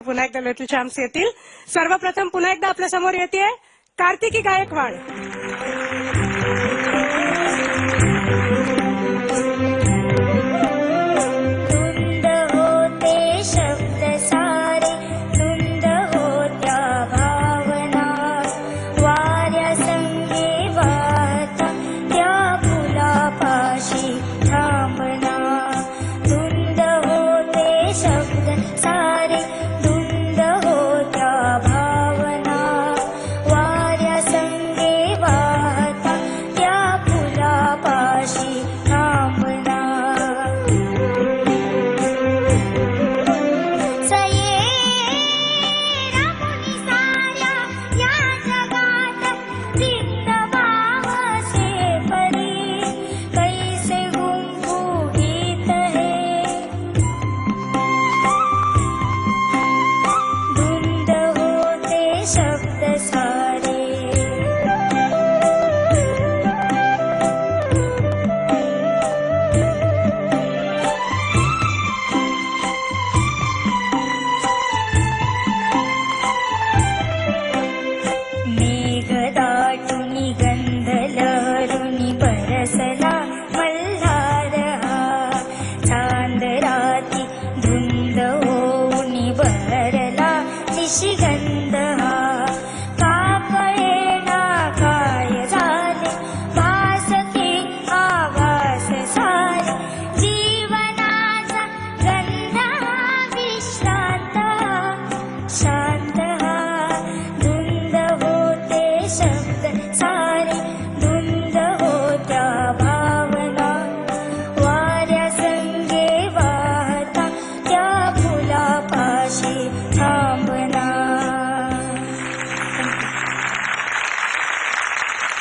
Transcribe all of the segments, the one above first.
पुन्हा एकदा little champs येतील. सर्वप्रथम पुन्हा एकदा आपल्या समोर येते कार्तिकी गायकवाड.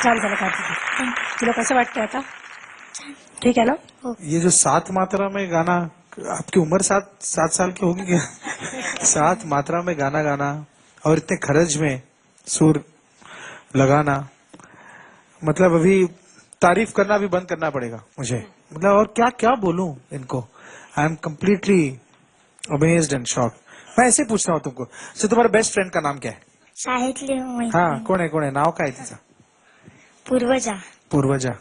छान झालं कार्तिकी. तुला कसं वाटतंय आता? ठीक है ना? ये जो 7 मात्रा में गाना, आपकी उम्र 7 साल की होगी क्या? 7 मात्रा में गाना गाना और इतने खरज में सुर लगाना, मतलब अभी तारीफ करना भी बंद करना पड़ेगा मुझे. मतलब और क्या क्या बोलूं इनको. I am completely amazed end shocked. मैं ऐसे पूछ रहा हूँ तुमको, सो तुम्हारे बेस्ट फ्रेंड का नाम क्या है? साहित्य. हाँ, कोण आहे नाव काय तिचं? पूर्वजा. पूर्वजा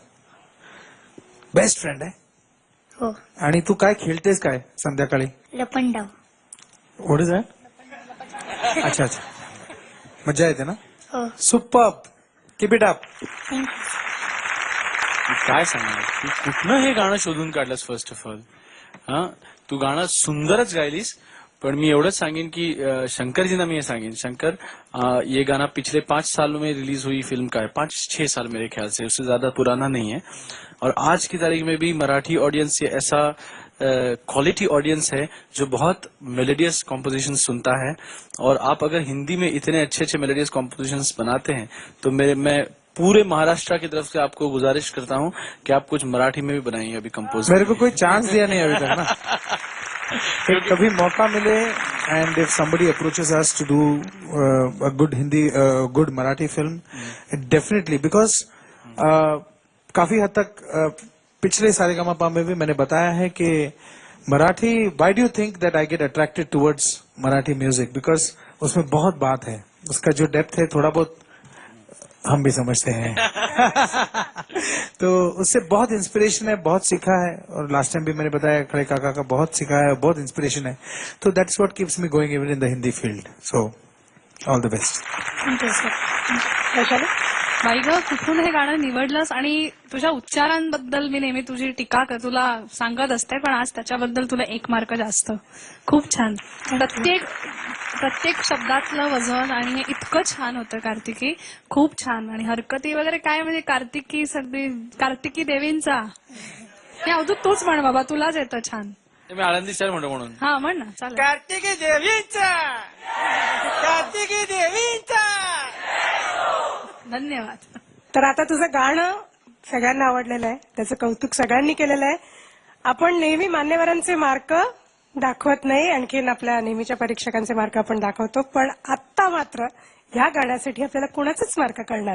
बेस्ट फ्रेंड आहे. हो. आणि तू काय खेळतेस काय संध्याकाळी? लपंडाव. What is that? अच्छा अच्छा, मजा येते ना? हो. Superb, keep it up. काय सांगणार तू कुठनं हे गाणं शोधून काढलंस? फर्स्ट ऑफ ऑल तू गाणं सुंदरच गायलीस, पर मैं एवढंच सांगेन कि शंकर जी ना मैं ये सांगेन, शंकर ये गाना पिछले 5 सालों में रिलीज हुई फिल्म का है, 5-6 साल मेरे ख्याल से, उससे ज्यादा पुराना नहीं है. और आज की तारीख में भी मराठी ऑडियंस ये ऐसा क्वालिटी ऑडियंस है जो बहुत मेलोडियस कॉम्पोजिशन सुनता है. और आप अगर हिंदी में इतने अच्छे अच्छे मेलोडियस कॉम्पोजिशन बनाते हैं तो मैं पूरे महाराष्ट्र की तरफ से आपको गुजारिश करता हूँ कि आप कुछ मराठी में भी बनाइए अभी कंपोज. मेरे को कोई चांस दिया नहीं अभी तक ना. कभी मौका मिले end if somebody approaches us to do a good Hindi, good Marathi film, definitely, because काफी हद तक पिछले सारेगामापा में भी मैंने बताया है कि Marathi, why do you think that I get attracted towards Marathi music? Because उसमें बहुत बात है, उसका जो डेप्थ है थोड़ा बहुत हम भी समझते हैं. तो उससे बहुत इंस्पिरेशन है, बहुत सीखा है. और लास्ट टाइम भी मैंने बताया खड़े काका का बहुत सीखा है, बहुत इंस्पिरेशन है. तो that's what keeps me going even in the Hindi field. So all the best. बाई ग, कुठून हे गाणं निवडलंस? आणि तुझ्या उच्चारांबद्दल मी नेहमी तुझी टीका तुला सांगत असते, पण आज त्याच्याबद्दल तुला 1 मार्क जास्त. खूप छान. प्रत्येक शब्दातलं वजन आणि हे इतकं छान होतं कार्तिकी. खूप छान. आणि हरकती वगैरे काय म्हणजे कार्तिकी सगळी कार्तिकी देवींचा. हे अवधूत तूच म्हण बाबा, तुलाच येतं छान. मी आळंदी स्टाईल म्हणतो म्हणून. हा म्हण ना. चालेल. कार्तिकी देवींचा, कार्तिकी देवींचा. धन्यवाद. तर आता तुझं गाणं सगळ्यांना आवडलेलं आहे, त्याचं कौतुक सगळ्यांनी केलेलं आहे. आपण नेहमी मान्यवरांचे मार्क दाखवत नाही, आणखीन आपल्या नेहमीच्या परीक्षकांचे मार्क आपण दाखवतो, पण आत्ता मात्र या गाण्यासाठी आपल्याला कोणाचेच मार्क कळणार